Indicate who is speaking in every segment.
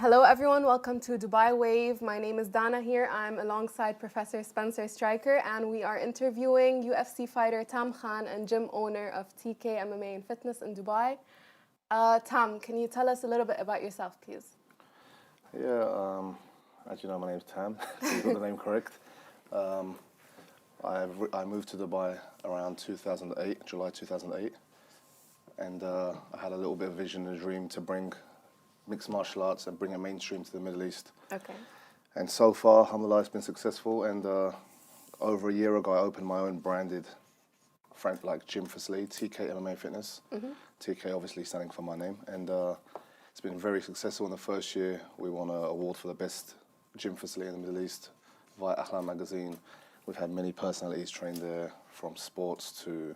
Speaker 1: Hello everyone, welcome to Dubai Wave. My name is Dana here. I'm alongside Professor Spencer Stryker and we are interviewing UFC fighter Tam Khan and gym owner of TK MMA and Fitness in Dubai. Tam, can you tell us a little bit about yourself, please?
Speaker 2: Yeah, as you know, my name's Tam, so you got the name correct. I moved to Dubai around 2008, July 2008, and I had a little bit of vision and dream to bring mixed martial arts and bring it mainstream to the Middle East.
Speaker 1: Okay.
Speaker 2: And so far, alhamdulillah, it's been successful. And over a year ago, I opened my own branded gym facility, TK MMA Fitness. TK obviously standing for my name. And it's been very successful. In the first year, we won an award for the best gym facility in the Middle East via Ahlan magazine. We've had many personalities trained there, from sports to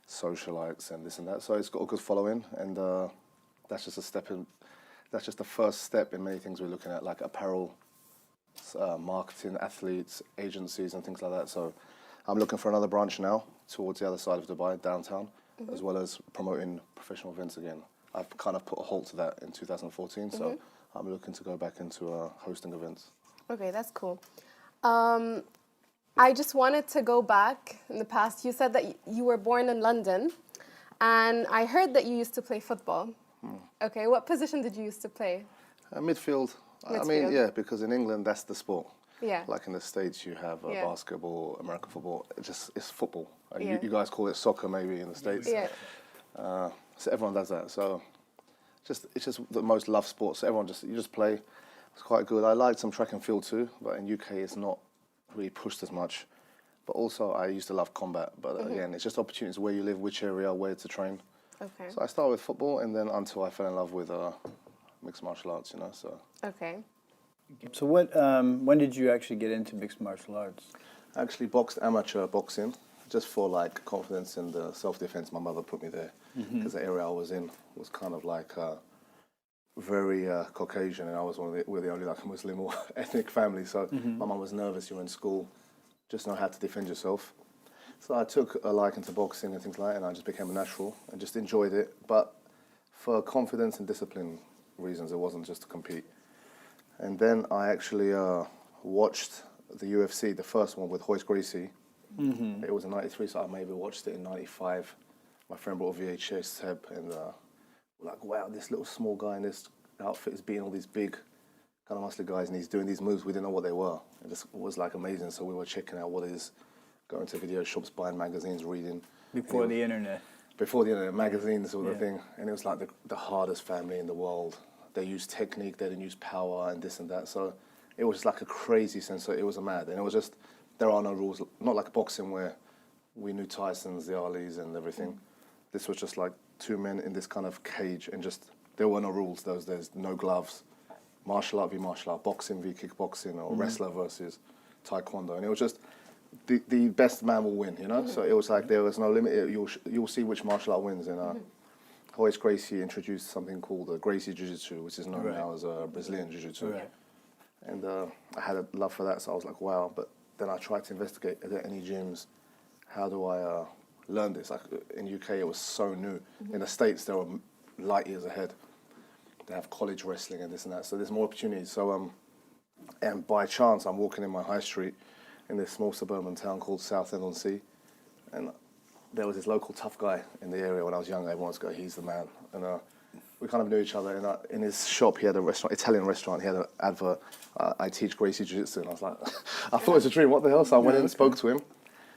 Speaker 2: socialites and this and that. So it's got a good following. And that's just a step in. That's just the first step in many things we're looking at, like apparel, marketing, athletes, agencies, and things like that. So I'm looking for another branch now towards the other side of Dubai, downtown, as well as promoting professional events again. I've kind of put a halt to that in 2014, so I'm looking to go back into hosting events.
Speaker 1: Okay, that's cool. I just wanted to go back in the past. You said that you were born in London, and I heard that you used to play football. Okay, what position did you used to play?
Speaker 2: Midfield. I mean, yeah, because in England, that's the sport.
Speaker 1: Yeah.
Speaker 2: Like in the States, you have basketball, American football. It's football. You guys call it soccer maybe in the States.
Speaker 1: Yeah.
Speaker 2: So everyone does that. So it's just the most loved sport. So everyone you just play. It's quite good. I liked some track and field too, but in UK it's not really pushed as much. But also I used to love combat. But again, it's just opportunities where you live, which area, where to train.
Speaker 1: Okay.
Speaker 2: So I started with football, and then until I fell in love with mixed martial arts, you know. So.
Speaker 1: Okay.
Speaker 3: So when did you actually get into mixed martial arts?
Speaker 2: I actually boxed amateur boxing, just for like confidence and self-defense. My mother put me there because the area I was in was kind of like very Caucasian, and I was we're the only like Muslim or ethnic family. So my mum was nervous. You're in school, just know how to defend yourself. So I took a liking to boxing and things like that, and I just became a natural and just enjoyed it. But for confidence and discipline reasons, it wasn't just to compete. And then I actually watched the UFC, the first one with Gracie. It was in '93, so I maybe watched it in '95. My friend brought a VHS tape, and we're like, wow, this little small guy in this outfit is beating all these big kind of muscly guys, and he's doing these moves. We didn't know what they were. It just was like amazing. So we were checking out what it is. Going to video shops, buying magazines, reading.
Speaker 3: Before the internet.
Speaker 2: Before the internet, magazines sort of thing. And it was like the hardest family in the world. They used technique, they didn't use power and this and that. So it was like a crazy sense. So it was a mad. And it was just, there are no rules. Not like boxing where we knew Tyson's, the Alis and everything. This was just like two men in this kind of cage, and just, there were no rules. There's no gloves. Martial art v martial art, boxing v kickboxing, or wrestler versus taekwondo. And it was just, the best man will win, you know. So it was like there was no limit. You'll see which martial art wins. And always Gracie introduced something called Gracie jiu-jitsu, which is known now as Brazilian jiu-jitsu. Right. And I had a love for that, so I was like, wow. But then I tried to investigate, are there any gyms? How do I learn this? Like in UK, it was so new. In the States, they were light years ahead. They have college wrestling and this and that. So there's more opportunities. So and by chance, I'm walking in my high street in this small suburban town called Southend-on-Sea, and there was this local tough guy in the area when I was young. Everyone was going, he's the man. And we kind of knew each other. And in his shop, he had a restaurant, Italian restaurant. He had an advert, I teach Gracie jiu-jitsu. And I was like, I thought it was a dream. What the hell? So I went in and spoke to him.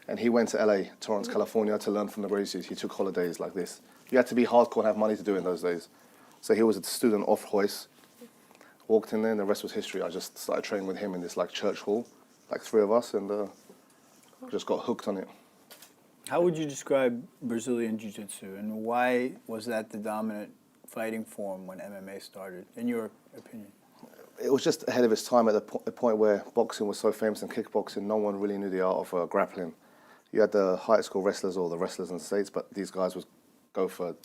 Speaker 2: And he went to LA, Torrance, California, to learn from the Gracies. He took holidays like this. You had to be hardcore and have money to do it in those days. So he was a student off Hoist. Walked in there, and the rest was history. I just started training with him in this like church hall, like three of us, and just got hooked on it.
Speaker 3: How would you describe Brazilian Jiu-Jitsu, and why was that the dominant fighting form when MMA started, in your opinion?
Speaker 2: It was just ahead of its time at the point where boxing was so famous and kickboxing, no one really knew the art of grappling. You had the high school wrestlers or the wrestlers in the States, but these guys would go for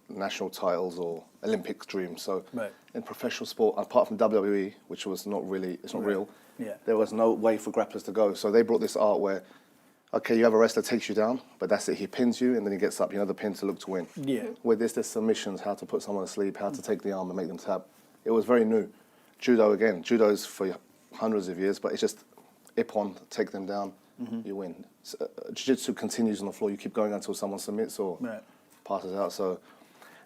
Speaker 2: national titles or Olympic dreams. So
Speaker 3: Right.
Speaker 2: in professional sport, apart from WWE, which was not really, it's not real,
Speaker 3: Yeah.
Speaker 2: there was no way for grapplers to go. So they brought this art where, okay, you have a wrestler takes you down, but that's it. He pins you and then he gets up. You know the pin to look to win.
Speaker 3: Yeah.
Speaker 2: With this, there's submissions, how to put someone to sleep, how to take the arm and make them tap. It was very new. Judo again. Judo is for hundreds of years, but it's just ippon, take them down, you win. So, jiu-jitsu continues on the floor. You keep going until someone submits or
Speaker 3: Right.
Speaker 2: passes out. So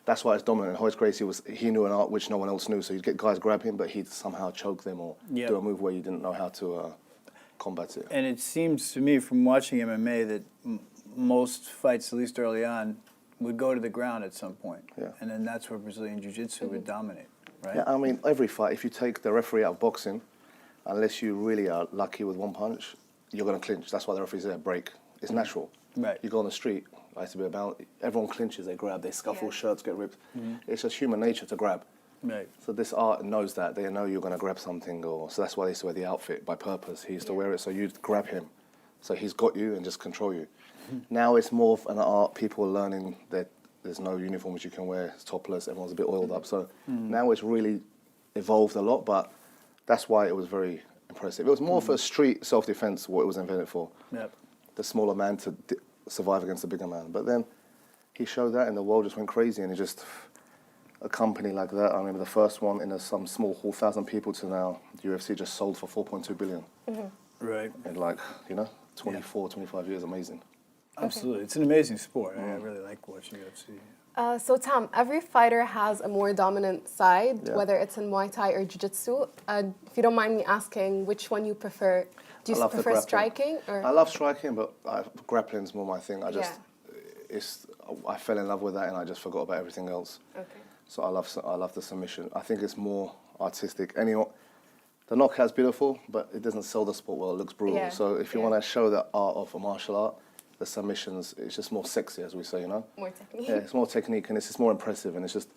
Speaker 2: that's why it's dominant. And Hoist Gracie he knew an art which no one else knew. So you'd get guys grab him, but he'd somehow choke them or
Speaker 3: Yeah.
Speaker 2: do a move where you didn't know how to combat it.
Speaker 3: And it seems to me from watching MMA that most fights, at least early on, would go to the ground at some point.
Speaker 2: Yeah.
Speaker 3: And then that's where Brazilian Jiu-Jitsu would dominate, right?
Speaker 2: Yeah, I mean, every fight, if you take the referee out of boxing, unless you really are lucky with one punch, you're going to clinch. That's why the referee's there, break. It's natural.
Speaker 3: Right.
Speaker 2: You go on the street, I used to be about, everyone clinches, they grab, they scuffle,
Speaker 1: Yeah.
Speaker 2: shirts get ripped. It's just human nature to grab.
Speaker 3: Right.
Speaker 2: So this art knows that. They know you're going to grab something, so that's why they used to wear the outfit by purpose. He used to wear it so you'd grab him. So he's got you and just control you. Now it's more of an art. People are learning that there's no uniforms you can wear. It's topless. Everyone's a bit oiled up. So now it's really evolved a lot, but that's why it was very impressive. It was more for street self-defense, what it was invented for.
Speaker 3: Yep.
Speaker 2: The smaller man to survive against the bigger man. But then he showed that and the world just went crazy, and it just, a company like that, I remember the first one in some small hall, 1,000 people to now, the UFC just sold for 4.2 billion.
Speaker 3: Right.
Speaker 2: In 24, 25 years, amazing.
Speaker 3: Absolutely. It's an amazing sport. I really like watching UFC.
Speaker 1: So Tam, every fighter has a more dominant side,
Speaker 2: Yeah.
Speaker 1: whether it's in Muay Thai or Jiu-Jitsu. If you don't mind me asking, which one you prefer? Do
Speaker 2: I
Speaker 1: you
Speaker 2: love the
Speaker 1: prefer
Speaker 2: grappling.
Speaker 1: striking? Or?
Speaker 2: I love striking, but grappling's more my thing. I fell in love with that and I just forgot about everything else.
Speaker 1: Okay.
Speaker 2: So I love the submission. I think it's more artistic. The knockout's beautiful, but it doesn't sell the sport well. It looks brutal.
Speaker 1: Yeah.
Speaker 2: So if you
Speaker 1: Yeah.
Speaker 2: want to show the art of a martial art, the submissions, it's just more sexy, as we say, you know?
Speaker 1: More technique.
Speaker 2: Yeah, it's more technique and it's just more impressive. And it's just,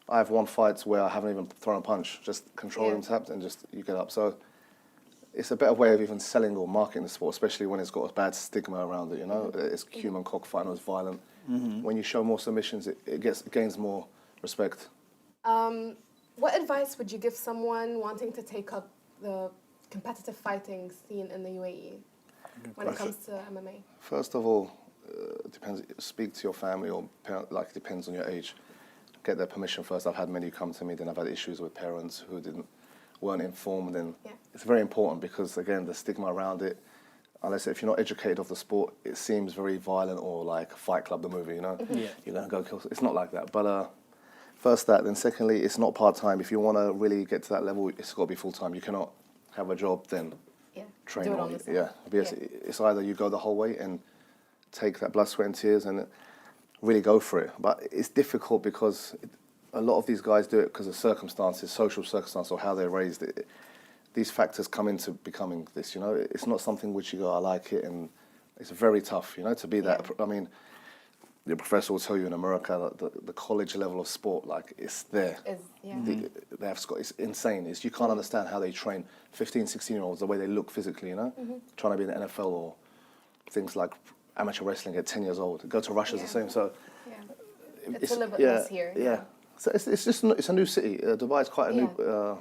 Speaker 2: I have won fights where I haven't even thrown a punch, just controlled and tapped and just you get up. So it's a better way of even selling or marketing the sport, especially when it's got a bad stigma around it, you know? It's human cockfighting, it's violent. When you show more submissions, it gains more respect.
Speaker 1: What advice would you give someone wanting to take up the competitive fighting scene in the UAE when it comes to MMA?
Speaker 2: First of all, depends. Speak to your family or parent. Like, depends on your age. Get their permission first. I've had many come to me. Then I've had issues with parents who weren't informed. And it's very important because again, the stigma around it. Unless if you're not educated of the sport, it seems very violent or like Fight Club, the movie. You know, you're gonna go kill. It's not like that. But first that. Then secondly, it's not part time. If you want to really get to that level, it's got to be full time. You cannot have a job then. Train
Speaker 1: do it
Speaker 2: on
Speaker 1: on the
Speaker 2: it.
Speaker 1: side.
Speaker 2: Yeah, because it's either you go the whole way and take that blood, sweat, and tears and really go for it. But it's difficult because a lot of these guys do it because of circumstances, social circumstances, or how they're raised. These factors come into becoming this. You know, it's not something which you go, I like it, and it's very tough. You know, to be that. I mean, the professor will tell you in America that the college level of sport, like, it's there. They have it's insane. You can't understand how they train 15, 16-year-olds, the way they look physically, you know? Trying to be in the NFL or things like amateur wrestling at 10 years old. Go to Russia's the same. So
Speaker 1: it's a little bit less here.
Speaker 2: Yeah. So it's a new city. Dubai is quite a new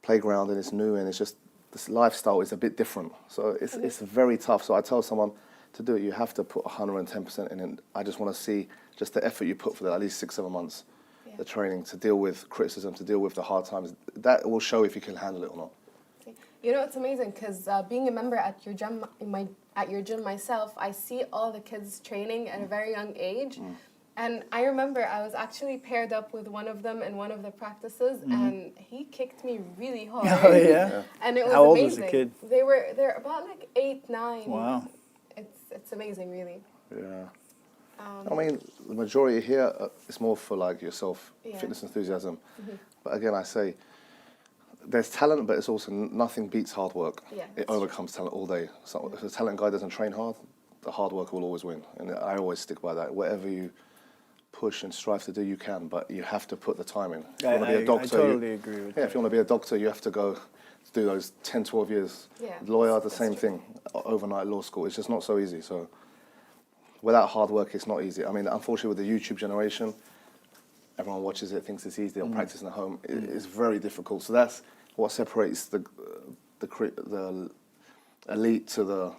Speaker 2: playground, and it's new, and it's just, this lifestyle is a bit different. So it's very tough. So I tell someone, to do it, you have to put 110% in, and I just want to see just the effort you put for that, at least 6-7 months, the training to deal with criticism, to deal with the hard times. That will show if you can handle it or not.
Speaker 1: You know, it's amazing because being a member at your gym, myself, I see all the kids training at a very young age. And I remember I was actually paired up with one of them in one of the practices, and he kicked me really hard.
Speaker 3: Oh, yeah?
Speaker 1: And it was
Speaker 3: How old
Speaker 1: amazing.
Speaker 3: was the kid?
Speaker 1: They're about like 8, 9.
Speaker 3: Wow.
Speaker 1: It's amazing, really.
Speaker 2: Yeah. I mean, the majority here is more for like yourself, fitness enthusiasm. But again, I say, there's talent, but it's also nothing beats hard work. It overcomes talent all day. So if a talent guy doesn't train hard, the hard work will always win. And I always stick by that. Whatever you push and strive to do, you can, but you have to put the time in. If you want to be a doctor,
Speaker 3: I totally agree with that.
Speaker 2: if you want to be a doctor, you have to go do those 10, 12 years. Lawyer, the same thing. Overnight law school. It's just not so easy. So without hard work, it's not easy. I mean, unfortunately, with the YouTube generation, everyone watches it, thinks it's easy, they'll practice in the home. It's very difficult. So that's what separates the elite to the,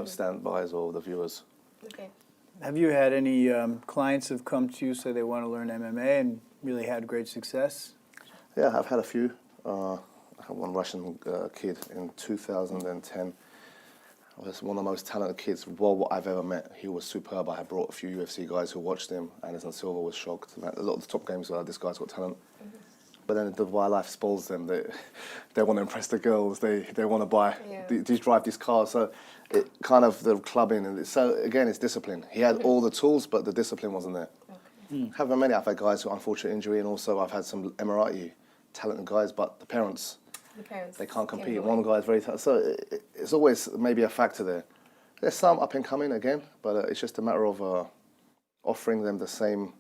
Speaker 2: standbys or the viewers.
Speaker 1: Okay.
Speaker 3: Have you had any clients have come to you say they want to learn MMA and really had great success?
Speaker 2: Yeah, I've had a few. I had one Russian kid in 2010. He was one of the most talented kids I've ever met. He was superb. I had brought a few UFC guys who watched him. Anderson Silva was shocked. A lot of the top games were like, this guy's got talent. But then the Dubai life spoils them. They want to impress the girls. They want to buy, these drive these cars. So it kind of the clubbing. And so again, it's discipline. He had all the tools, but the discipline wasn't there. Haven't many. I've had guys who unfortunate injury, and also I've had some Emirati talented guys, but the parents they can't compete. One guy is very talented. So it's always maybe a factor there. There's some up and coming again, but it's just a matter of offering them the same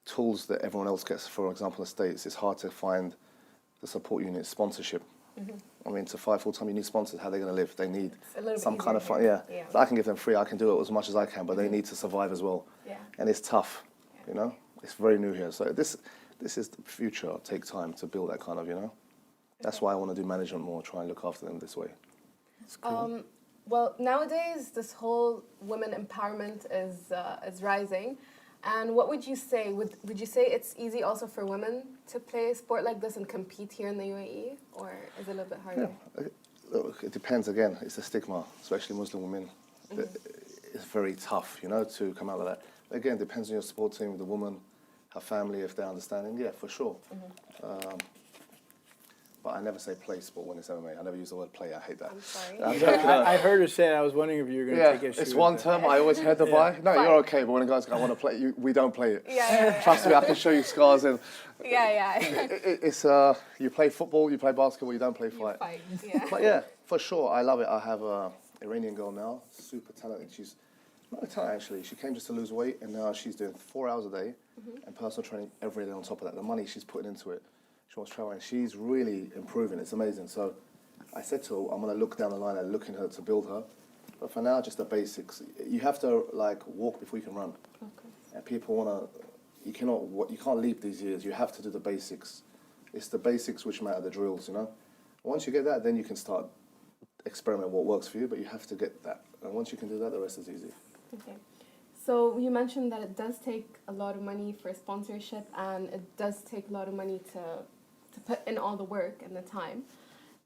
Speaker 2: tools that everyone else gets. For example, in the States, it's hard to find the support unit sponsorship. I mean, to fight full time, you need sponsors. How are they going to live? They need some kind of fun. Yeah. So I can give them free. I can do it as much as I can, but they need to survive as well. And it's tough. It's very new here. So this is the future. It'll take time to build that kind of. That's why I want to do management more. Try and look after them this way.
Speaker 3: It's cool.
Speaker 1: Well, nowadays this whole women empowerment is rising. And what would you say? Would you say it's easy also for women to play a sport like this and compete here in the UAE, or is it a little bit harder?
Speaker 2: Yeah. Look, it depends. Again, it's a stigma, especially Muslim women. It's very tough, to come out like that. Again, it depends on your support team, the woman, her family, if they're understanding. Yeah, for sure. But I never say play sport when it's MMA. I never use the word play. I hate that.
Speaker 1: I'm sorry.
Speaker 3: I heard her say it. I was wondering if you were going to take issue
Speaker 2: it's
Speaker 3: with
Speaker 2: one
Speaker 3: that.
Speaker 2: term I always heard the buy. No, you're okay. But when a guy's I want to play, we don't play it.
Speaker 1: Yeah.
Speaker 2: Trust me, I can show you scars. And
Speaker 1: Yeah.
Speaker 2: it's you play football, you play basketball, you don't play fight.
Speaker 1: Yeah.
Speaker 2: But yeah, for sure, I love it. I have a Iranian girl now, super talented. She's not talented actually. She came just to lose weight, and now she's doing 4 hours a day and personal training every day on top of that. The money she's putting into it. She wants to travel, and she's really improving. It's amazing. So I said to her, I'm going to look down the line and look in her to build her. But for now, just the basics. You have to walk before you can run.
Speaker 1: Okay.
Speaker 2: And people want to, you can't leap these years. You have to do the basics. It's the basics which matter, the drills, Once you get that, then you can start experimenting what works for you, but you have to get that. And once you can do that, the rest is easy.
Speaker 1: Okay. So you mentioned that it does take a lot of money for sponsorship, and it does take a lot of money to put in all the work and the time.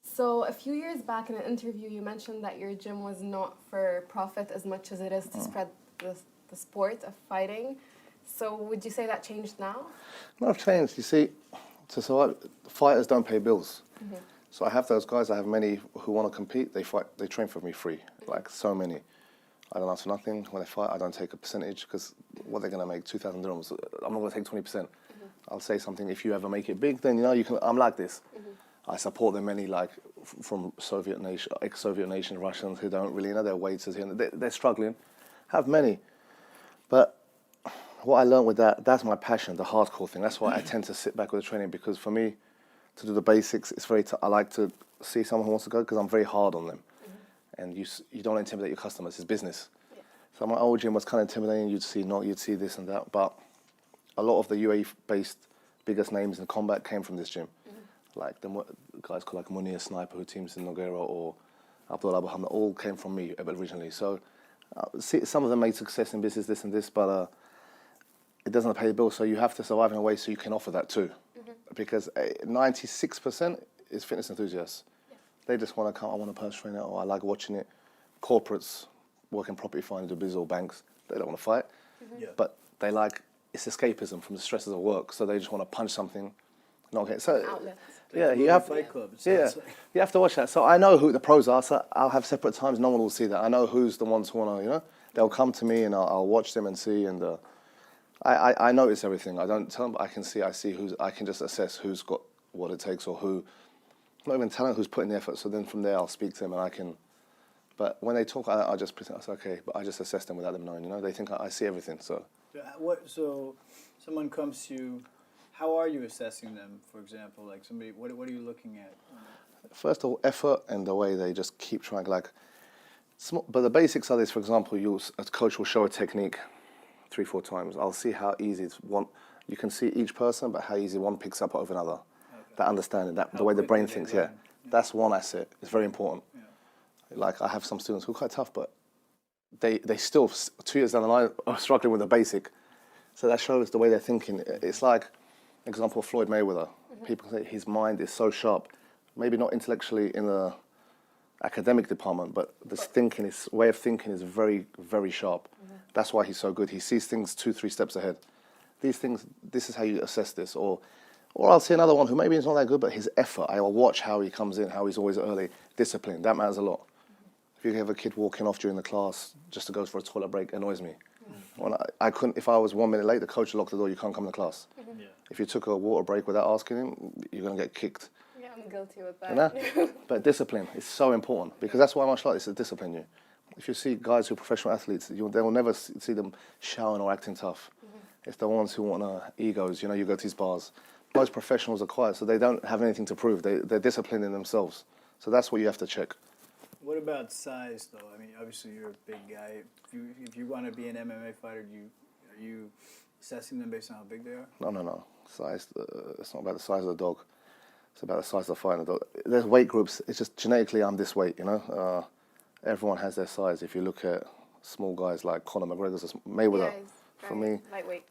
Speaker 1: So a few years back in an interview, you mentioned that your gym was not for profit as much as it is to spread the sport of fighting. So would you say that changed now?
Speaker 2: No, I've changed. You see, fighters don't pay bills. So I have those guys. I have many who want to compete. They fight. They train for me free, like so many. I don't ask for nothing. When they fight, I don't take a percentage because what they're going to make, 2,000 dirhams. I'm not going to take 20%. I'll say something. If you ever make it big, then you can. I'm like this. I support them many from Soviet nation, ex-Soviet nation Russians who don't really they're waiters here. They're struggling. Have many, but what I learned with that's my passion, the hardcore thing. That's why I tend to sit back with the training, because for me, to do the basics, it's very. I like to see someone who wants to go because I'm very hard on them. And you don't intimidate your customers. It's business. Yeah. So my old gym was kind of intimidating. You'd see this and that. But a lot of the UAE-based biggest names in combat came from this gym. Like the guys called Munir Sniper, who teams in Nogueira, or Abdullah Abu Hamza, all came from me originally. So some of them made success in business, this and this, but it doesn't pay the bills. So you have to survive in a way so you can offer that too. Because 96% is fitness enthusiasts. They just want to come, I want to personal train it, or I like watching it. Corporates working properly fine, do business or banks, they don't want to fight. But they it's escapism from the stresses of work, so they just want to punch something, not get... So,
Speaker 1: Outlets.
Speaker 3: Yeah, you have Fight Club.
Speaker 2: You have to watch that. So I know who the pros are, so I'll have separate times, no one will see that. I know who's the ones who want to, they'll come to me and I'll watch them and see, and I notice everything. I don't tell them, but I see I can just assess who's got what it takes, or who... Not even talent, who's putting the effort. So then from there, I'll speak to them and I can. But when they talk, I just pretend. I say, okay, but I just assess them without them knowing. They think I see everything. So.
Speaker 3: So someone comes to you. How are you assessing them? For example, like somebody. What are you looking at?
Speaker 2: First of all, effort and the way they just keep trying. Like But the basics are this, for example, a coach will show a technique 3-4 times. I'll see how easy it's one. You can see each person, but how easy one picks up over another. Okay. That understanding, the way the brain thinks, yeah. That's one asset. It's very important. Yeah. Like I have some students who are quite tough, but they still, 2 years down the line, are struggling with the basic. So that shows the way they're thinking. It's like, example, Floyd Mayweather. People say his mind is so sharp, maybe not intellectually in the academic department, but this thinking, his way of thinking is very, very sharp. That's why he's so good. He sees things 2-3 steps ahead. These things, this is how you assess this. Or I'll see another one who maybe is not that good, but his effort. I will watch how he comes in, how he's always early. Discipline, that matters a lot. If you have a kid walking off during the class just to go for a toilet break, it annoys me. When I couldn't, if I was 1 minute late, the coach locked the door, you can't come to class. If you took a water break without asking him, you're going to get kicked.
Speaker 1: Yeah, I'm guilty with that.
Speaker 2: You know? But discipline is so important, because that's why martial arts is to discipline you. If you see guys who are professional athletes, they will never see them shouting or acting tough. It's the ones who want egos. You know, you go to these bars. Most professionals are quiet, so they don't have anything to prove. They're disciplined in themselves. So that's what you have to check.
Speaker 3: What about size, though? I mean, obviously you're a big guy. If you want to be an MMA fighter, are you assessing them based on how big they are?
Speaker 2: No. Size. It's not about the size of the dog. It's about the size of the fight. There's weight groups. It's just genetically I'm this weight. You know, everyone has their size. If you look at small guys like Conor McGregor, Mayweather, for me,
Speaker 1: lightweight.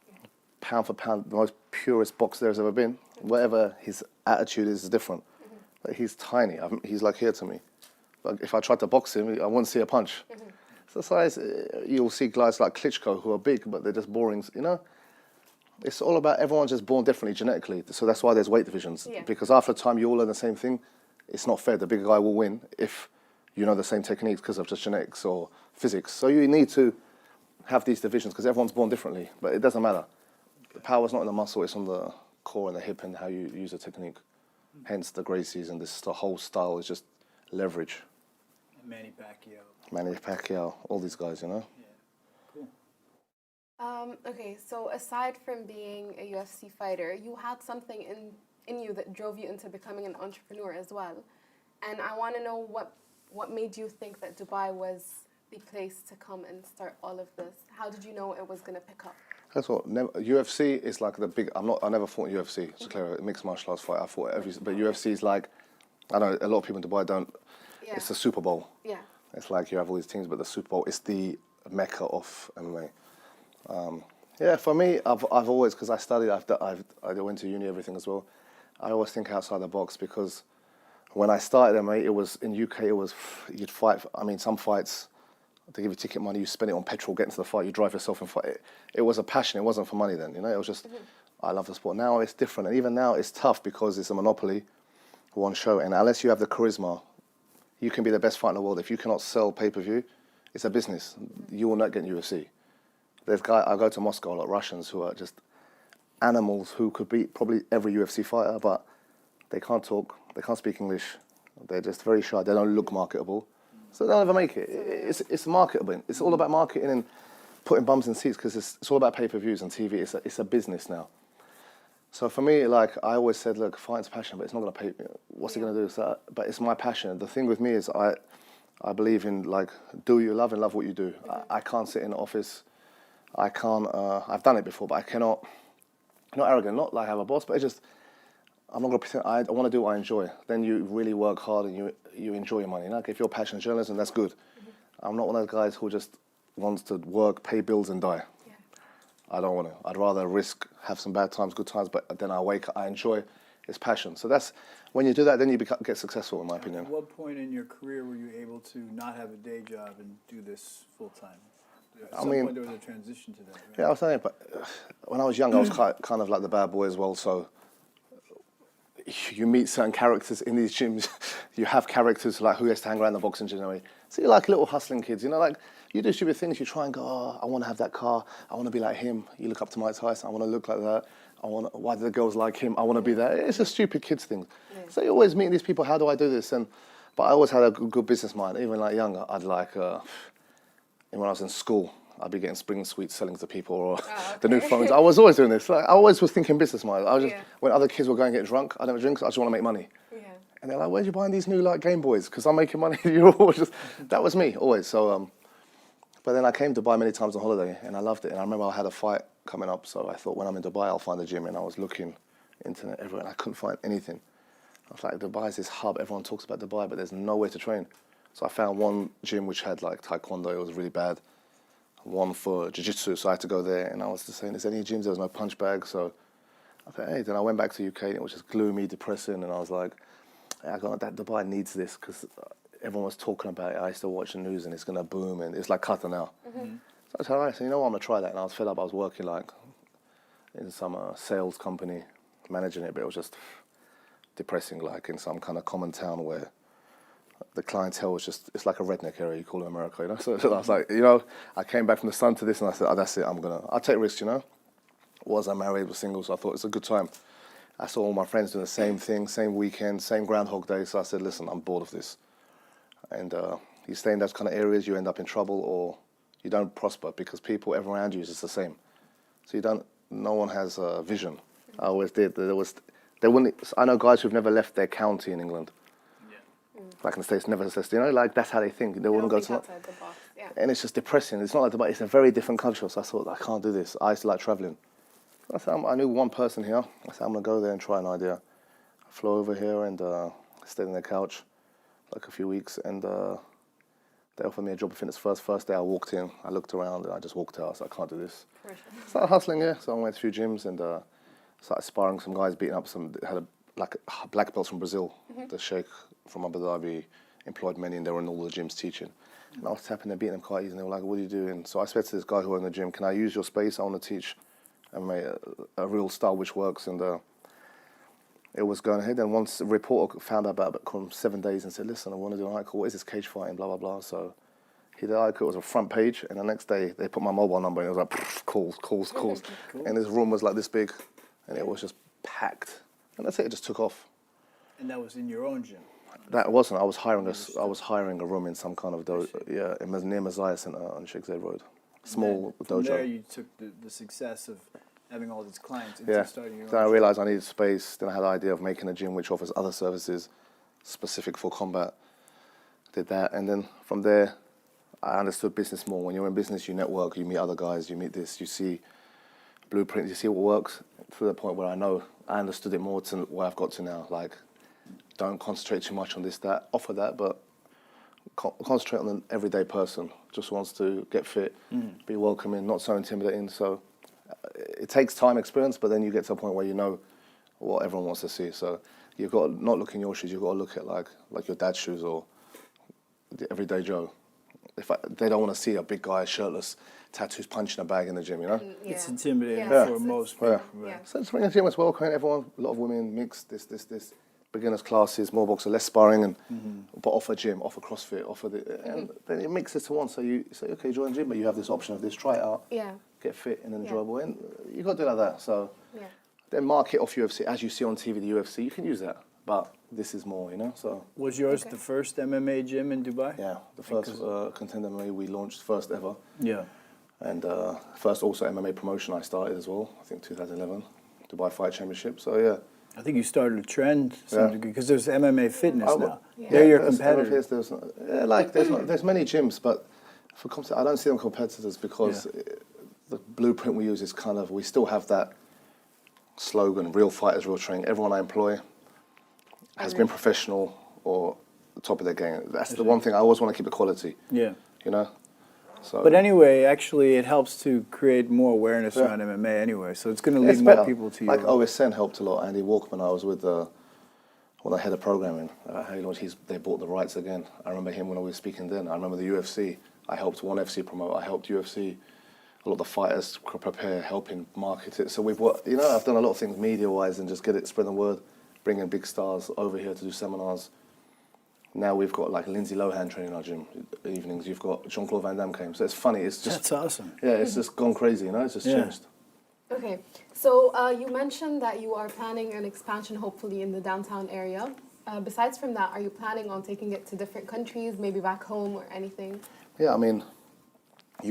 Speaker 2: Pound for pound, the most purest boxer there's ever been. Whatever his attitude is different. Like, he's tiny. He's like here to me. Like, if I tried to box him, I wouldn't see a punch. So size, you'll see guys like Klitschko who are big, but they're just boring. You know, it's all about everyone's just born differently genetically. So that's why there's weight divisions. Yeah. Because after a time you all learn the same thing, it's not fair. The bigger guy will win if you know the same techniques because of just genetics or physics. So you need to have these divisions because everyone's born differently, but it doesn't matter. The power's not in the muscle, it's on the core and the hip and how you use the technique. Hence the Gracies and the whole style is just leverage.
Speaker 3: Manny Pacquiao,
Speaker 2: all these guys, you know?
Speaker 3: Yeah, cool.
Speaker 1: Okay, so aside from being a UFC fighter, you had something in you that drove you into becoming an entrepreneur as well. And I want to know what made you think that Dubai was the place to come and start all of this? How did you know it was going to pick up?
Speaker 2: That's what, UFC is like the big, I never fought in UFC, it's clear, mixed martial arts fight, I fought but UFC is like, I know a lot of people in Dubai don't, it's the Super Bowl. Yeah. It's like you have all these teams, but the Super Bowl is the mecca of MMA. Yeah, for me, I've always, because I studied, I went to uni, everything as well, I always think outside the box because when I started MMA, it was, in UK, you'd fight, some fights, they give you ticket money, you spend it on petrol, get into the fight, you drive yourself and fight. It was a passion, it wasn't for money then, you know, it was just, I love the sport. Now it's different, and even now it's tough because it's a monopoly, one show, and unless you have the charisma, you can be the best fighter in the world. If you cannot sell pay-per-view, it's a business. You will not get in UFC. There's I go to Moscow, like Russians who are just animals who could beat probably every UFC fighter, but they can't talk, they can't speak English, they're just very shy, they don't look marketable. So they'll never make it. It's marketable. It's all about marketing and putting bums in seats because it's all about pay-per-views and TV. It's a business now. So for me, like I always said, look, fighting's passion, but it's not going to pay me. What's it going to do? So, but it's my passion. The thing with me is I believe in like do what you love and love what you do. I can't sit in the office. I can't. I've done it before, but I cannot. Not arrogant, not like I have a boss, but it's just I'm not going to pretend. I want to do what I enjoy. Then you really work hard and you enjoy your money. Like if you're passionate journalism, that's good. I'm not one of those guys who just wants to work, pay bills, and die. Yeah. I don't want to. I'd rather risk, have some bad times, good times, but then I enjoy. It's passion. So that's when you do that, then you get successful, in my opinion.
Speaker 3: At what point in your career were you able to not have a day job and do this full time? At some point there was a transition to that. Right?
Speaker 2: Yeah, I was saying, but when I was young, I was kind of like the bad boy as well. So you meet certain characters in these gyms. You have characters like who has to hang around the boxing gym anyway. So you're like little hustling kids, you know, like you do stupid things. You try and go, oh, I want to have that car. I want to be like him. You look up to Mike Tyson. I want to look like that. Why do the girls like him? I want to be that. It's a stupid kids thing. Yeah. So you're always meeting these people. How do I do this? But I always had a good business mind. Even like younger, I'd like, when I was in school, I'd be getting spring sweets selling to people or the new phones. I was always doing this. Like, I always was thinking business-minded. I was just, when other kids were going to get drunk, I don't drink, so I just want to make money. And they're like, where'd you buying these new like Game Boys? Because I'm making money. You always just, that was me, always. So, but then I came to Dubai many times on holiday, and I loved it. And I remember I had a fight coming up, so I thought when I'm in Dubai, I'll find a gym. And I was looking internet everywhere, and I couldn't find anything. I was like, Dubai is this hub. Everyone talks about Dubai, but there's nowhere to train. So I found one gym which had like taekwondo. It was really bad. One for jiu-jitsu, so I had to go there. And I was just saying, is there any gyms? There was no punch bag. So, okay, hey. Then I went back to UK, and it was just gloomy, depressing. And I was like, I got that Dubai needs this because everyone was talking about it. I used to watch the news, and it's going to boom. And it's like Qatar now. So I said, all right, so you know what? I'm going to try that. And I was fed up. I was working like in some sales company, managing it, but it was just depressing, like in some kind of common town where the clientele was just, it's like a redneck area, you call it America, you know? So I was like, you know, I came back from the sun to this and I said, oh, that's it, I'll take risks, you know? Was I married, was single, so I thought it's a good time. I saw all my friends doing the same thing, same weekend, same Groundhog Day, so I said, listen, I'm bored of this. And you stay in those kind of areas, you end up in trouble or you don't prosper because people, everyone around you is just the same. So no one has a vision. I always did. I know guys who've never left their county in England. Like in the States, never says, you know, like that's how they think. They wouldn't go to outside the box. And it's just depressing. It's not like Dubai, it's a very different culture. So I thought, I can't do this. I used to like traveling. I said, I knew one person here. I said, I'm going to go there and try an idea. I flew over here and stayed on their couch like a few weeks. And they offered me a job at Fitness First. First day I walked in, I looked around and I just walked out. I said, I can't do this. Started hustling here. So I went to a few gyms and started sparring some guys, beating up some, had a black belts from Brazil. The sheikh from Abu Dhabi employed many and they were in all the gyms teaching. And I was tapping them, beating them quite easy. And they were like, what are you doing? So I said to this guy who owned the gym, can I use your space? I want to teach MMA, a real style which works. And it was going ahead. And once a reporter found out about it 7 days and said, listen, I want to do an article. What is this cage fighting? Blah, blah, blah. So he did an article. It was a front page. And the next day they put my mobile number and it was like, calls. Cool. And his room was like this big. And it was just packed. And that's it. It just took off.
Speaker 3: And that was in your own gym?
Speaker 2: That wasn't. I was hiring a room in some kind of dojo. It was near Messiah Center on Sheikh Zayed Road. Small dojo.
Speaker 3: From there, you took the success of having all these clients into starting your own
Speaker 2: Then I
Speaker 3: gym.
Speaker 2: realized I needed space. Then I had the idea of making a gym which offers other services specific for combat. Did that, and then from there, I understood business more. When you're in business, you network, you meet other guys, you meet this, you see blueprints, you see what works. To the point where I understood it more to where I've got to now. Like, don't concentrate too much on this, that, offer that, but concentrate on the everyday person. Just wants to get fit, be welcoming, not so intimidating. So it takes time, experience, but then you get to a point where you know what everyone wants to see. So you've got to not look in your shoes, you've got to look at like your dad's shoes or the everyday Joe. They don't want to see a big guy, shirtless, tattoos, punching a bag in the gym, you know?
Speaker 3: It's intimidating for most people.
Speaker 2: So just bring a gym as well, everyone, a lot of women, mixed, this. Beginners classes, more boxer, less sparring, but offer gym, offer CrossFit, and then it mixes to one. So you say, okay, join the gym, but you have this option of this, try it out, get fit and enjoyable, and you got to do like that. So then market off UFC, as you see on TV, the UFC, you can use that, but this is more, you know. So
Speaker 3: was yours the first MMA gym in Dubai?
Speaker 2: Yeah, the first Contender MMA we launched, first ever.
Speaker 3: Yeah,
Speaker 2: and first also MMA promotion I started as well. I think 2011, Dubai Fight Championship. So yeah.
Speaker 3: I think you started a trend to some degree because there's MMA Fitness now. They're your competitors.
Speaker 2: There's many gyms, but I don't see them competitors because the blueprint we use is kind of, we still have that slogan, real fighters, real training. Everyone I employ has been professional or the top of their game. That's the one thing I always want to keep the quality. Yeah. You know? So,
Speaker 3: but anyway, actually, it helps to create more awareness around MMA anyway. So it's going to lead more people to you.
Speaker 2: Like OSN helped a lot. Andy Walkman, I was with when I had a programming. They bought the rights again. I remember him when I was speaking then. I remember the UFC. I helped ONE FC promote. I helped UFC. A lot of the fighters prepare, helping market it. So I've done a lot of things media-wise and just get it, spread the word, bringing big stars over here to do seminars. Now we've got like Lindsay Lohan training in our gym evenings. You've got Jean-Claude Van Damme came. So it's funny. It's just
Speaker 3: that's awesome.
Speaker 2: Yeah, it's just gone crazy. You know, it's just changed.
Speaker 1: Okay, so you mentioned that you are planning an expansion, hopefully in the downtown area. Besides from that, are you planning on taking it to different countries, maybe back home or anything?
Speaker 2: Yeah, I mean,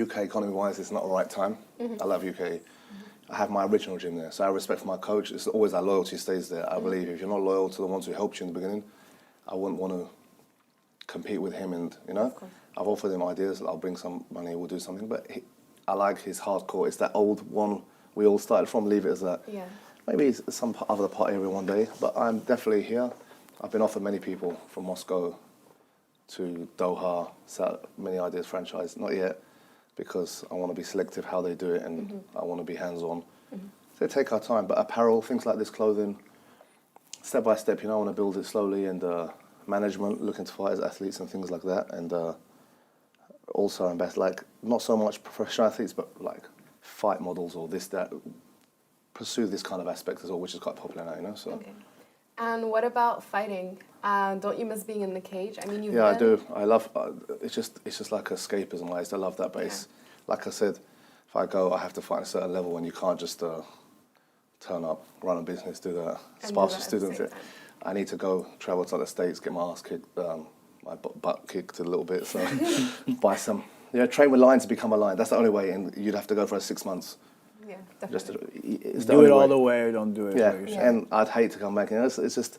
Speaker 2: UK economy-wise, it's not the right time. I love UK. I have my original gym there, so I respect for my coach. It's always that loyalty stays there. I believe if you're not loyal to the ones who helped you in the beginning, I wouldn't want to compete with him. And I've offered him ideas. I'll bring some money. We'll do something. But I like his hardcore. It's that old one we all started from. Leave it as that.
Speaker 1: Yeah.
Speaker 2: Maybe it's some other part area one day. But I'm definitely here. I've been offered many people from Moscow to Doha, many ideas franchise. Not yet, because I want to be selective how they do it, and I want to be hands-on. So take our time, but apparel, things like this, clothing, step by step, I want to build it slowly, and management, looking to fight as athletes and things like that, and also invest, not so much professional athletes, but fight models or this, that, pursue this kind of aspect as well, which is quite popular now, so.
Speaker 1: Okay. And what about fighting? Don't you miss being in the cage? I mean,
Speaker 2: I do. I love. It's just like escapism. I used to love that, but it's like I said, if I go, I have to fight at a certain level, and you can't just turn up, run a business, do that, spar for students. I need to go travel to the States, get my ass kicked, my butt kicked a little bit, so buy some. Train with lions to become a lion. That's the only way, and you'd have to go for 6 months.
Speaker 1: Yeah, definitely.
Speaker 2: It's
Speaker 3: do it all the way or don't do it.
Speaker 2: Yeah, and I'd hate to come back. It's just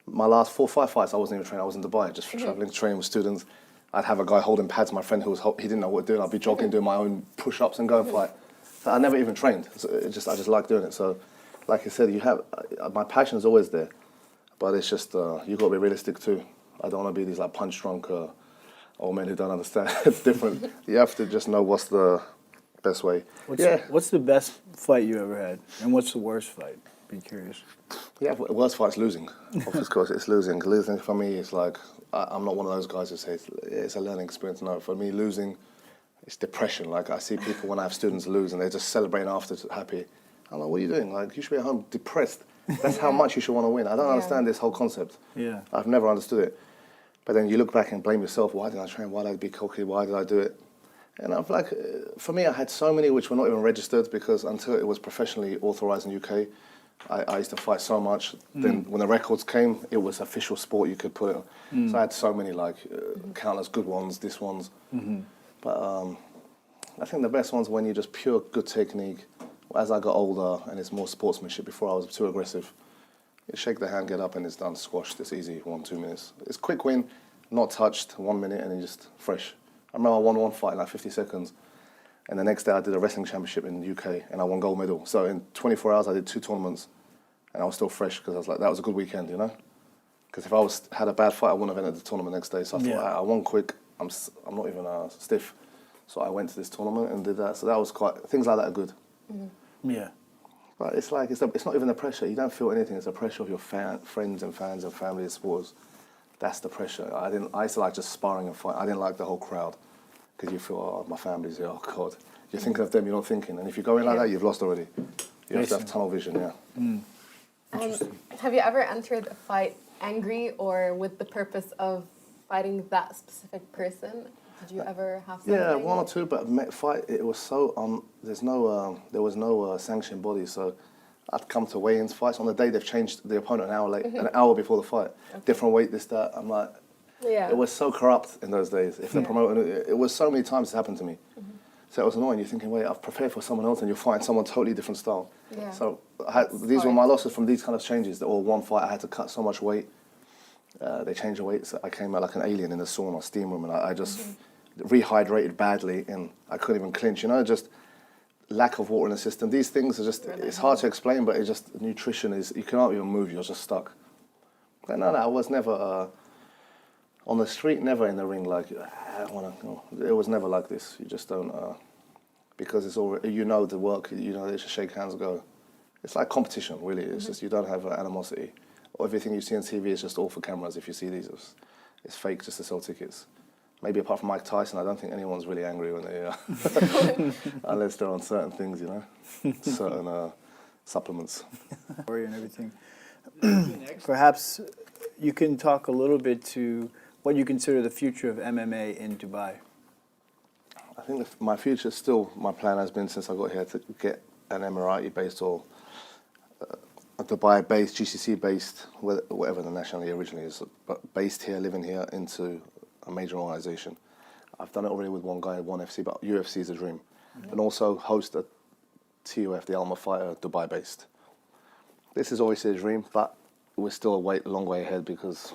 Speaker 2: my last 4 or 5 fights. I wasn't even training. I was in Dubai, just traveling, training with students. I'd have a guy holding pads. My friend he didn't know what to do. I'd be jogging, doing my own push-ups, and go and fight. So I never even trained. So I just like doing it. So, like I said, my passion is always there, but it's just you got to be realistic too. I don't want to be these punch-drunk old men who don't understand. It's different. You have to just know what's the best way.
Speaker 3: What's the best fight you ever had, and what's the worst fight? Be curious.
Speaker 2: Yeah, the worst fight's losing. Of course, it's losing. Losing for me is I'm not one of those guys who say it's a learning experience. No, for me, losing, it's depression. I see people when I have students lose and they're just celebrating after, happy. I'm like, what are you doing? You should be at home depressed. That's how much you should want to win. I don't understand this whole concept.
Speaker 3: Yeah.
Speaker 2: I've never understood it. But then you look back and blame yourself. Why did I train? Why did I be cocky? Why did I do it? And I'm for me, I had so many which were not even registered, because until it was professionally authorized in UK, I used to fight so much. Then when the records came, it was official sport. You could put it on. So I had so many countless good ones, this ones. But I think the best ones when you just pure good technique. As I got older and it's more sportsmanship. Before I was too aggressive. You shake the hand, get up, and it's done. Squashed. It's easy. 1-2 minutes. It's quick win, not touched. 1 minute, and then just fresh. I remember I won one fight in 50 seconds. And the next day I did a wrestling championship in the UK and I won gold medal. So in 24 hours I did 2 tournaments and I was still fresh, because I was that was a good weekend, Because if I had a bad fight, I wouldn't have entered the tournament the next day. So I thought, I won quick, I'm not even stiff. So I went to this tournament and did that. So that was things like that are good.
Speaker 3: Yeah.
Speaker 2: But it's it's not even the pressure. You don't feel anything. It's the pressure of your friends and fans and family and supporters. That's the pressure. I used to like just sparring and fight. I didn't like the whole crowd, because you feel, my family's here, oh God. You're thinking of them, you're not thinking. And if you go in like that, you've lost already. You have to have tunnel vision,
Speaker 1: Have you ever entered a fight angry or with the purpose of fighting that specific person? Did you ever have something?
Speaker 2: Yeah, 1 or 2, but fight, it was so, there was no sanctioned body, so I'd come to weigh-ins fights. On the day they've changed the opponent an hour late, an hour before the fight. Different weight, this, that. I'm like, it was so corrupt in those days. If they're promoting it was so many times it's happened to me. So it was annoying. You're thinking, wait, I've prepared for someone else, and you're fighting someone totally different style.
Speaker 1: Yeah.
Speaker 2: So these were my losses from these kind of changes. Or one fight, I had to cut so much weight. They changed the weight, so I came out like an alien in the sauna, steam room, and I just rehydrated badly, and I couldn't even clinch. Just lack of water in the system. These things are just, it's hard to explain, but it's just, nutrition is, you cannot even move, you're just stuck. But no, I was never, on the street, never in the ring, it was never like this. You just don't, because it's all, the work, they just shake hands and go. It's like competition, really. It's just, you don't have animosity. Everything you see on TV is just all for cameras. If you see these, it's fake just to sell tickets. Maybe apart from Mike Tyson, I don't think anyone's really angry when they, unless they're on certain things, certain supplements.
Speaker 3: And everything. Perhaps you can talk a little bit to what you consider the future of MMA in Dubai.
Speaker 2: I think my future still, my plan has been since I got here to get an Emirati-based or a Dubai-based, GCC-based, whatever the nationality originally is, but based here, living here, into a major organisation. I've done it already with one guy at ONE FC, but UFC is a dream. And also host a TUF, the Alma Fighter, Dubai-based. This is obviously a dream, but we're still a long way ahead because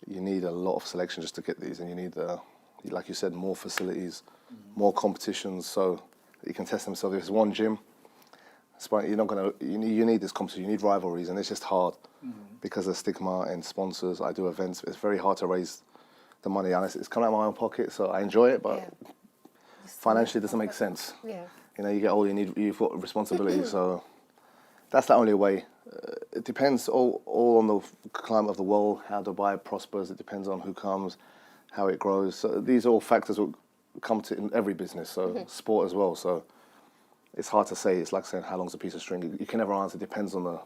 Speaker 2: you need a lot of selection just to get these, and you need, like you said, more facilities, more competitions, so you can test themselves. If it's one gym, you're not gonna. You need this competition. You need rivalries, and it's just hard because of stigma and sponsors. I do events. It's very hard to raise the money, and it's coming out of my own pocket, so I enjoy it, but financially it doesn't make sense.
Speaker 1: Yeah.
Speaker 2: You know, you get older, you've got responsibility, so that's the only way. It depends all on the climate of the world, how Dubai prospers. It depends on who comes, how it grows. So these are all factors that come to in every business, so sport as well. So it's hard to say. It's like saying how long's a piece of string. You can never answer. It depends on the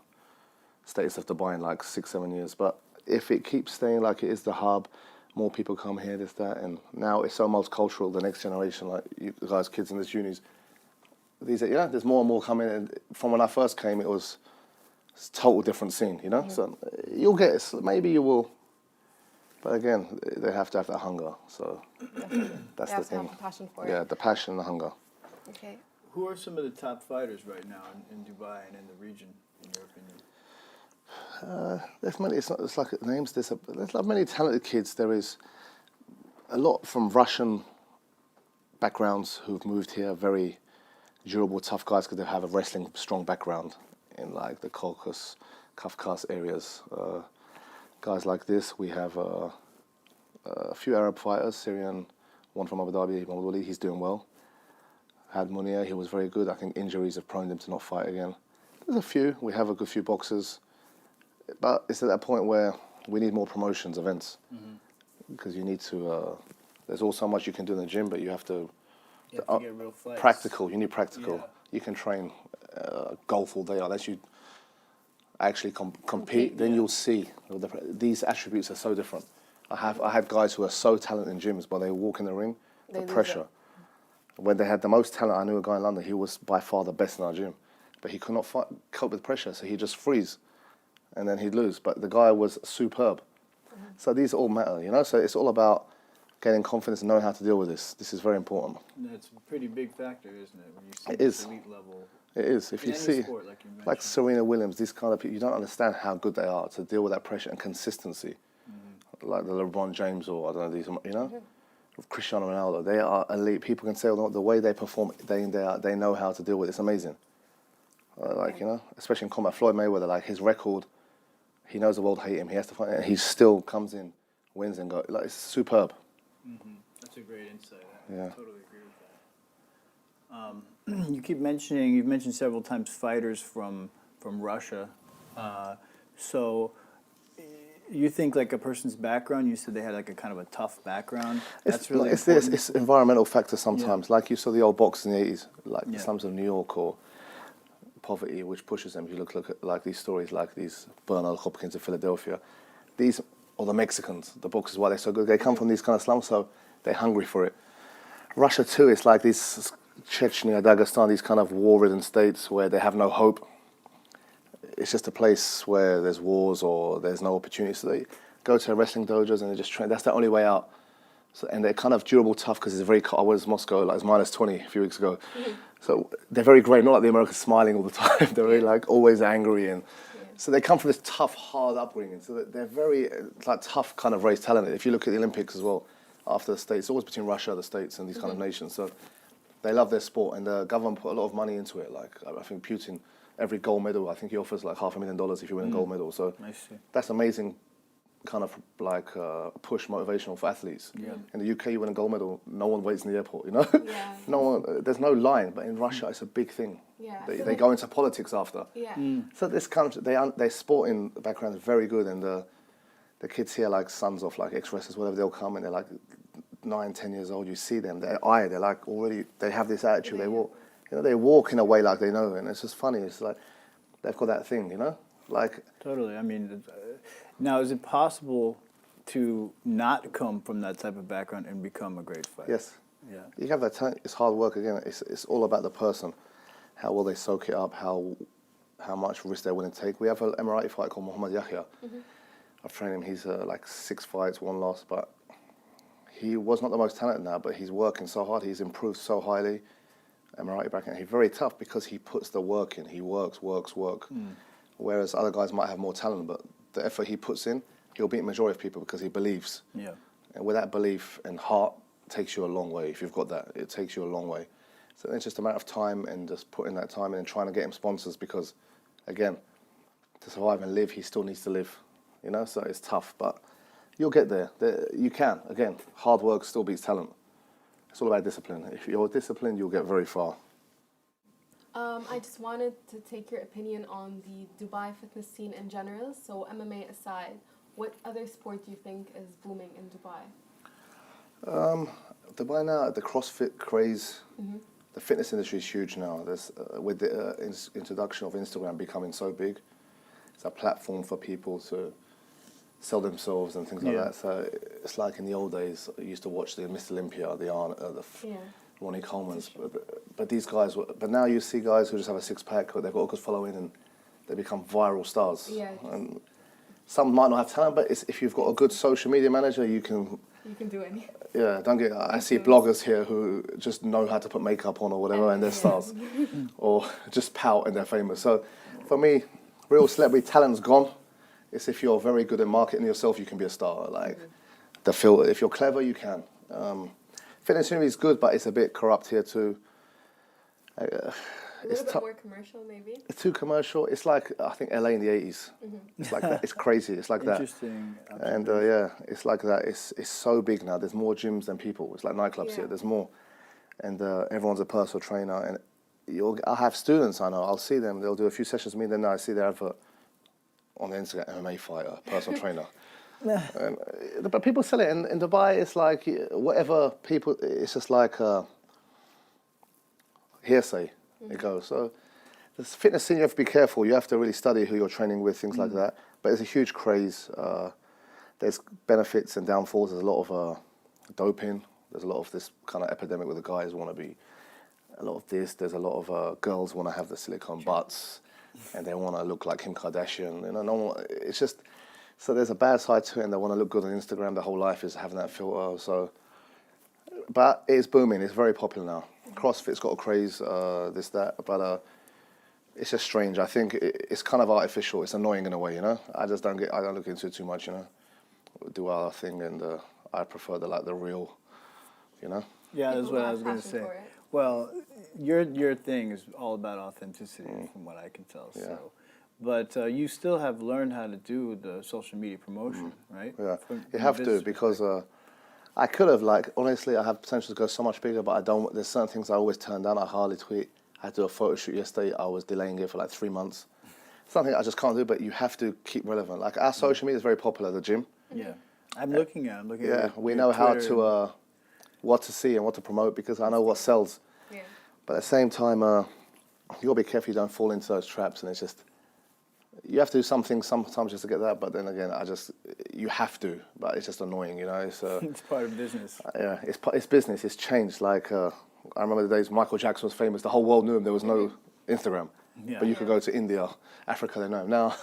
Speaker 2: status of Dubai in like 6-7 years. But if it keeps staying like it is the hub, more people come here, this, that, and now it's so multicultural. The next generation, like you guys, kids in the unis, there's more and more coming. And from when I first came, it was a total different scene, you know. So you'll get it. Maybe you will, but again, they have to have that hunger. So that's the thing.
Speaker 1: Have the passion for it.
Speaker 2: Yeah, the passion, and the hunger.
Speaker 1: Okay.
Speaker 3: Who are some of the top fighters right now in Dubai and in the region, in your opinion?
Speaker 2: There's many. It's like names. There's like many talented kids. There is a lot from Russian backgrounds who've moved here. Very durable, tough guys because they have a wrestling strong background in like the Caucasus, Kafkas areas. Guys like this. We have a few Arab fighters. Syrian, one from Abu Dhabi, Mohamed Ali. He's doing well. Had Munir. He was very good. I think injuries have prone him to not fight again. There's a few. We have a good few boxers. But it's at that point where we need more promotions, events, because you need to. There's also so much you can do in the gym, but you have to.
Speaker 3: You have to get real fights.
Speaker 2: Practical. You need practical.
Speaker 3: Yeah.
Speaker 2: You can train golf all day unless you actually compete. Then you'll see these attributes are so different. I had guys who are so talented in gyms, but they walk in the ring, the pressure. When they had the most talent, I knew a guy in London. He was by far the best in our gym, but he could not cope with pressure, so he'd just freeze. And then he'd lose. But the guy was superb. So these all matter, you know? So it's all about getting confidence and knowing how to deal with this. This is very important.
Speaker 3: That's a pretty big factor, isn't it? When you see
Speaker 2: It
Speaker 3: this
Speaker 2: is.
Speaker 3: elite level.
Speaker 2: It is. If you
Speaker 3: in any
Speaker 2: see,
Speaker 3: sport, like you mentioned.
Speaker 2: like Serena Williams, these kind of people, you don't understand how good they are to deal with that pressure and consistency. Like the LeBron James or, I don't know, these, you know? Cristiano Ronaldo, they are elite. People can say, oh, the way they perform, they know how to deal with it. It's amazing. Like, you know, especially in combat, Floyd Mayweather, like his record, he knows the world hate him. He has to fight, and he still comes in, wins, and goes. Like it's superb.
Speaker 3: That's a great insight.
Speaker 2: Yeah.
Speaker 3: I totally agree with that. You've mentioned several times fighters from Russia. So you think like a person's background, you said they had like a kind of a tough background. That's really important.
Speaker 2: It's environmental factors sometimes. Like you saw the old boxers in the 80s, like the
Speaker 3: Yeah.
Speaker 2: slums of New York or poverty, which pushes them. If you look at like these stories, like these Bernard Hopkins of Philadelphia, these, or the Mexicans, the boxers, why they're so good, they come from these kind of slums, so they're hungry for it. Russia too, it's like these Chechnya, Dagestan, these kind of war-ridden states where they have no hope. It's just a place where there's wars or there's no opportunity. So they go to wrestling dojos and they just train. That's the only way out. So, and they're kind of durable, tough, because it's very cold. I was in Moscow, like it was minus 20 a few weeks ago. So they're very great, not like the Americans smiling all the time. They're very like always angry. And so they come from this tough, hard upbringing. So they're very like tough kind of race talented. If you look at the Olympics as well, after the States, it's always between Russia, the States, and these kind of nations. So they love their sport, and the government put a lot of money into it. Like I think Putin, every gold medal, I think he offers like $500,000 if you win a gold medal. So
Speaker 3: I see.
Speaker 2: that's amazing, kind of like push motivational for athletes.
Speaker 3: Yeah.
Speaker 2: In the UK, you win a gold medal, no one waits in the airport. You know,
Speaker 1: Yeah.
Speaker 2: no one. There's no line, but in Russia, it's a big thing.
Speaker 1: Yeah.
Speaker 2: They go into politics after.
Speaker 1: Yeah.
Speaker 2: So this country, their sporting background is very good, and the kids here, like sons of like ex-wrestlers, whatever, they'll come and they're like 9, 10 years old. You see them, they're like already, they have this attitude. They walk, you know, they walk in a way like they know, and it's just funny. It's like they've got that thing, you know, like.
Speaker 3: Totally. I mean, now is it possible to not come from that type of background and become a great fighter?
Speaker 2: Yes.
Speaker 3: Yeah.
Speaker 2: You have that talent. It's hard work again. It's all about the person, how well they soak it up, how much risk they're willing to take. We have an Emirati fighter called Muhammad Yahya. I've trained him. He's like 6 fights, 1 loss, but he was not the most talented now, but he's working so hard. He's improved so highly. Emirati bracket. He's very tough because he puts the work in. He works. Whereas other guys might have more talent, but the effort he puts in, he'll beat majority of people because he believes.
Speaker 3: Yeah.
Speaker 2: And with that belief and heart, takes you a long way. If you've got that, it takes you a long way. So it's just a matter of time and just putting that time in and trying to get him sponsors because, again, to survive and live, he still needs to live. You know, so it's tough, but you'll get there. You can. Again, hard work still beats talent. It's all about discipline. If you're disciplined, you'll get very far.
Speaker 1: I just wanted to take your opinion on the Dubai fitness scene in general. So MMA aside, what other sport do you think is booming in Dubai?
Speaker 2: Dubai now, the CrossFit craze, the fitness industry is huge now. There's with the introduction of Instagram becoming so big, it's a platform for people to sell themselves and things like that. So it's like in the old days, I used to watch the Miss Olympia, Ronnie Coleman's, but these guys, but now you see guys who just have a six-pack, they've got a good following and they become viral stars.
Speaker 1: Yeah.
Speaker 2: And some might not have talent, but if you've got a good social media manager, you can do it. Yeah, I see bloggers here who just know how to put makeup on or whatever and they're stars. Or just pout and they're famous. So for me, real celebrity talent's gone. It's if you're very good at marketing yourself, you can be a star. Like if you're clever, you can. Fitness industry is good, but it's a bit corrupt here too.
Speaker 1: It's a little bit more commercial, maybe.
Speaker 2: It's too commercial. It's like I think LA in the '80s. It's like that. It's crazy. It's like that.
Speaker 3: Interesting.
Speaker 2: And it's like that. It's so big now. There's more gyms than people. It's like nightclubs here. There's more, and everyone's a personal trainer. And I'll have students. I know. I'll see them. They'll do a few sessions with me. Then I see their advert on the Instagram, MMA fighter, personal trainer. But people sell it in Dubai. It's like whatever people. It's just like hearsay. It goes. So this fitness scene, you have to be careful. You have to really study who you're training with, things like that. But it's a huge craze. There's benefits and downfalls. There's a lot of doping. There's a lot of this kind of epidemic where the guys want to be. A lot of this. There's a lot of girls want to have the silicone butts, and they want to look like Kim Kardashian. You know, it's just. So there's a bad side to it, and they want to look good on Instagram. Their whole life is having that filter. So, but it's booming. It's very popular now. CrossFit's got a craze, this, that, but it's just strange. I think it's kind of artificial. It's annoying in a way, you know. I don't look into it too much, you know. Do our thing, and I prefer the real, you know.
Speaker 3: Yeah, that's what I was going to say. Well, your thing is all about authenticity, from what I can tell. Yeah. So, but you still have learned how to do the social media promotion, right? Yeah,
Speaker 2: you have to because. I could have, honestly, I have potential to go so much bigger, but I don't. There's certain things I always turn down. I hardly tweet. I had to do a photo shoot yesterday. I was delaying it for 3 months. Something I just can't do, but you have to keep relevant. Like our social media is very popular, the gym.
Speaker 3: Yeah, I'm looking at it.
Speaker 2: Yeah, we know how to, what to see and what to promote because I know what sells. Yeah. But at the same time, you got to be careful you don't fall into those traps, and it's just, you have to do something sometimes just to get that, but then again, you have to, but it's just annoying, you know. It's
Speaker 3: part of business.
Speaker 2: Yeah, it's business. It's changed. I remember the days Michael Jackson was famous. The whole world knew him. There was no Instagram, but you could go to India, Africa. They know him. Now,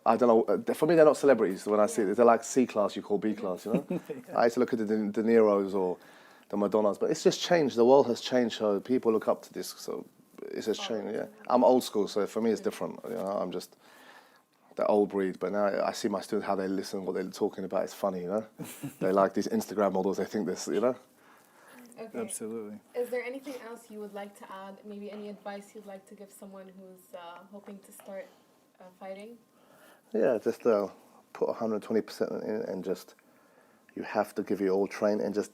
Speaker 2: I don't know. For me, they're not celebrities. When I see it, they're like C class. You call B class. You know. I used to look at the De Niros or the Madonnas, but it's just changed. The world has changed. So people look up to this. So it's just changed. Yeah, I'm old school. So for me, it's different. You know, I'm just. The old breed, but now I see my students how they listen, what they're talking about. It's funny, you know. They like these Instagram models. They think this, you know.
Speaker 1: Okay.
Speaker 3: Absolutely.
Speaker 1: Is there anything else you would like to add? Maybe any advice you'd like to give someone who's hoping to start fighting?
Speaker 2: Yeah, just put 120% in, and just you have to give it all, train, and just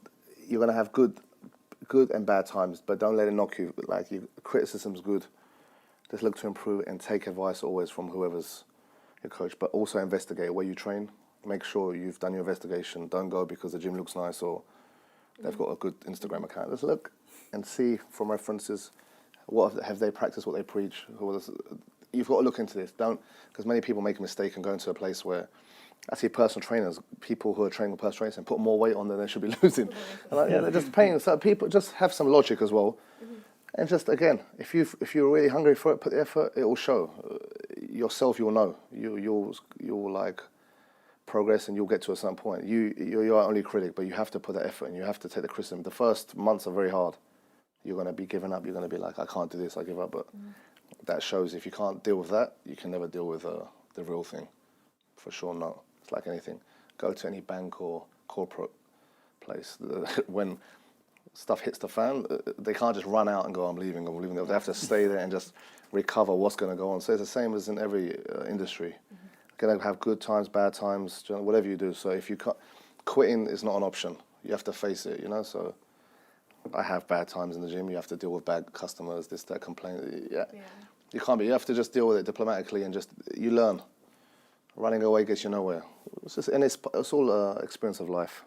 Speaker 2: you're gonna have good and bad times, but don't let it knock you. Criticism's good. Just look to improve and take advice always from whoever's your coach, but also investigate where you train. Make sure you've done your investigation. Don't go because the gym looks nice or they've got a good Instagram account. Just look and see from references what have they practiced, what they preach. You've got to look into this. Don't, because many people make a mistake and go into a place where I see personal trainers, people who are training with personal trainers, and put more weight on than they should be losing. They're just paying. So people just have some logic as well. And just again, if you're really hungry for it, put the effort. It will show. Yourself, you'll know. You'll progress and you'll get to a certain point. You're our only critic, but you have to put that effort in. You have to take the criticism. The first months are very hard. You're going to be giving up. You're going to be like, I can't do this, I give up. But that shows if you can't deal with that, you can never deal with the real thing. For sure not. It's like anything. Go to any bank or corporate place. When stuff hits the fan, they can't just run out and go, I'm leaving. They have to stay there and just recover what's going to go on. So it's the same as in every industry. You're going to have good times, bad times, whatever you do. So if you can't, quitting is not an option. You have to face it, So I have bad times in the gym. You have to deal with bad customers, this, that, complaint. Yeah. You can't be. You have to just deal with it diplomatically and you learn. Running away gets you nowhere. It's all experience of life.